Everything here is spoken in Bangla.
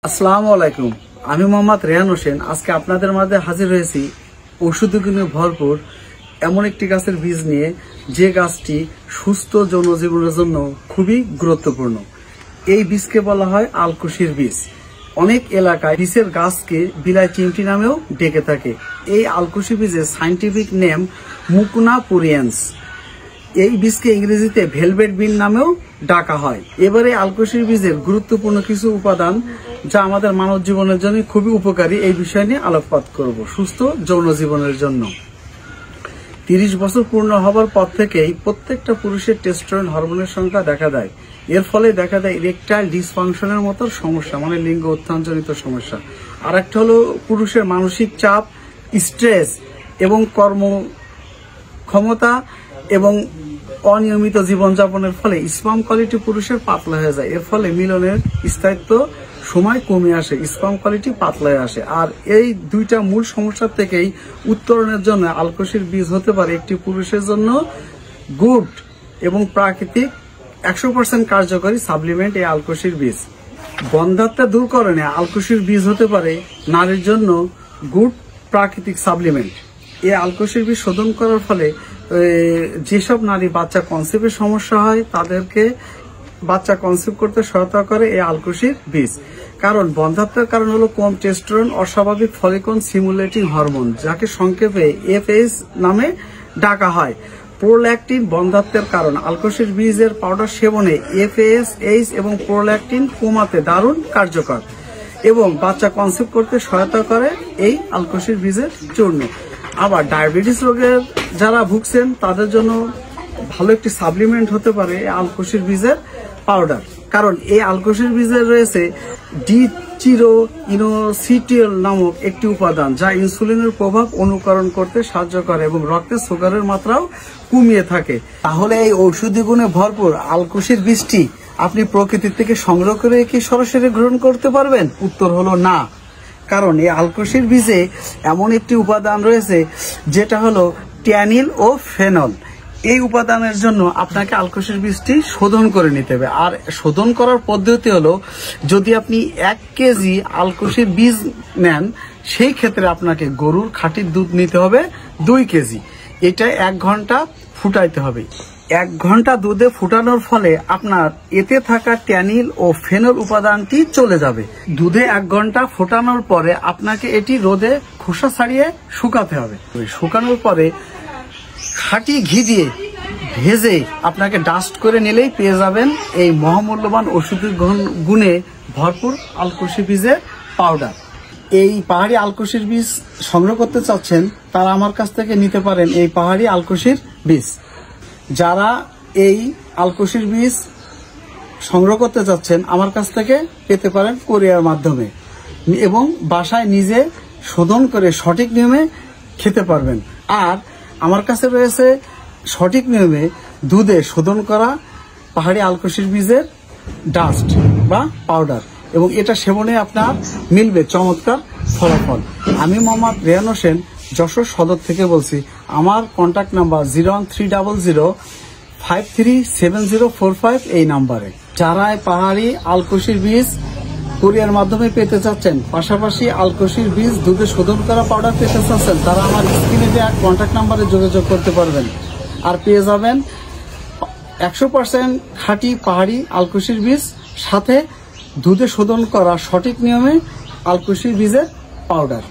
আসসালামু আলাইকুম। আমি মোহাম্মদ রেহান হোসেন। আজকে আপনাদের মাঝে হাজির হয়েছি ঔষধি গুণে ভরপুর এমন একটি গাছের বীজ নিয়ে, যে গাছটি সুস্থ জনজীবনের জন্য খুবই গুরুত্বপূর্ণ। এই বীজকে বলা হয় আলকুশির বীজ। অনেক এলাকায় বীজের গাছকে বিলাই চিমটি নামেও ডেকে থাকে। এই আলকুশি বীজের সাইন্টিফিক নেম মুকুনা পুরিয়েন্স। এই বীজকে ইংরেজিতে ভেলভেট বিন নামেও ডাকা হয়। এবারে আলকুশির বীজের গুরুত্বপূর্ণ কিছু উপাদান যা আমাদের মানব জীবনের জন্য খুবই উপকারী, এই বিষয় নিয়ে আলোকপাত করব। সুস্থ যৌন জীবনের জন্য 30 বছর পূর্ণ হবার পর থেকেই প্রত্যেকটা পুরুষের টেস্টোস্টেরন হরমোনের সংখ্যা দেখা দেয়। এর ফলে দেখা দেয় ইরেকটাইল ডিসফাংশনের মতো সমস্যা, মানে লিঙ্গ উত্থানজনিত সমস্যা। আর একটা হলো পুরুষের মানসিক চাপ, স্ট্রেস এবং কর্ম ক্ষমতা এবং অনিয়মিত জীবনযাপনের ফলে স্পার্ম কোয়ালিটি পুরুষের পাতলা হয়ে যায়। এর ফলে মিলনের স্থায়িত্ব সময় কমে আসে, স্পার্ম কোয়ালিটি পাতলা হয়ে আসে। আর এই দুইটা মূল সমস্যা থেকেই উত্তরণের জন্য আলকুশির বীজ হতে পারে একটি পুরুষের জন্য গুড এবং প্রাকৃতিক 100% কার্যকরী সাপ্লিমেন্ট। এই আলকুশির বীজ বন্ধ্যাত্ব দূরকরণে আলকুশির বীজ হতে পারে নারীর জন্য গুড প্রাকৃতিক সাপ্লিমেন্ট। এই আলকুশির বীজ শোধন করার ফলে যেসব নারী বাচ্চা কনসেপ্টের সমস্যা হয় তাদেরকে বাচ্চা কনসেপ্ট করতে সহায়তা করে এই আলকুশির বীজ। কারণ বন্ধ্যাত্বের কারণ হলো কম টেস্টোস্টেরন, অস্বাভাবিক ফলিকল স্টিমুলেটিং হরমোন, যাকে সংক্ষেপে FSH নামে ডাকা হয়। প্রোল্যাকটিন বন্ধ্যাত্বের কারণ। আলকুশির বীজের পাউডার সেবনে FSH এবং প্রোল্যাকটিন কমাতে দারুণ কার্যকর এবং বাচ্চা কনসেপ্ট করতে সহায়তা করে এই আলকুশির বীজের চূর্ণ। আবার ডায়াবেটিস রোগের যারা ভুগছেন তাদের জন্য ভালো একটি সাপ্লিমেন্ট হতে পারে আলকুশির বীজের পাউডার। কারণ এই আলকুশির বীজের রয়েছে ডিচিরোইনোসিটিল নামক একটি উপাদান, যা ইনসুলিনের প্রভাব অনুকরণ করতে সাহায্য করে এবং রক্তে সুগারের মাত্রাও কমিয়ে থাকে। তাহলে এই ঔষধি গুণে ভরপুর আলকুশির বীজটি আপনি প্রকৃতি থেকে সংগ্রহ করে কি সরাসরি গ্রহণ করতে পারবেন? উত্তর হলো না। কারণ এই আলকুশির বীজে এমন একটি উপাদান রয়েছে যেটা হলো ট্যানিল ও ফেনল। এই উপাদানের জন্য আপনাকে আলকুশির বীজটি শোধন করে নিতে হবে। আর শোধন করার পদ্ধতি হলো, যদি আপনি 1 কেজি আলকুশির বীজ নেন, সেই ক্ষেত্রে আপনাকে গরুর খাঁটি দুধ নিতে হবে 2 কেজি। এটা 1 ঘন্টা ফুটাইতে হবে। 1 ঘন্টা দুধে ফুটানোর ফলে আপনার এতে থাকা ট্যানিল ও ফেনল উপাদানটি চলে যাবে। দুধে 1 ঘন্টা ফোটানোর পরে আপনাকে এটি রোদে খোসা ছাড়িয়ে শুকাতে হবে। শুকানোর পরে খাঁটি ঘি দিয়ে ভেজে আপনাকে ডাস্ট করে নিলেই পেয়ে যাবেন এই মহামূল্যবান ওষুধের গুণে ভরপুর আলকুশি বীজের পাউডার। এই পাহাড়ি আলকুশির বীজ সংগ্রহ করতে চাচ্ছেন তারা আমার কাছ থেকে নিতে পারেন এই পাহাড়ি আলকুশির বীজ। যারা এই আলকুশির বীজ সংগ্রহ করতে চাচ্ছেন আমার কাছ থেকে পেতে পারেন কোরিয়ার মাধ্যমে এবং বাসায় নিজে শোধন করে সঠিক নিয়মে খেতে পারবেন। আর আমার কাছে রয়েছে সঠিক নিয়মে দুধে শোধন করা পাহাড়ি আলকুশির বীজের ডাস্ট বা পাউডার, এবং এটা সেবনে আপনার মিলবে চমৎকার ফলাফল। আমি মোহাম্মদ রেহান হোসেন, যশোর সদর থেকে বলছি। আমার কন্ট্যাক্ট নাম্বার 01300537045 এই নাম্বারে। যারা পাহাড়ি আলকুশির বীজ কোরিয়ার মাধ্যমে পেতে চাচ্ছেন, পাশাপাশি আলকুশির বীজ দুধে শোধন করা পাউডার পেতে চাচ্ছেন, তারা আমার স্ক্রিনে দেওয়া কন্ট্যাক্ট নাম্বারে যোগাযোগ করতে পারবেন। আর পেয়ে যাবেন 100% খাঁটি পাহাড়ি আলকুশির বীজ, সাথে দুধে শোধন করা সঠিক নিয়মে আলকুশির বীজের পাউডার।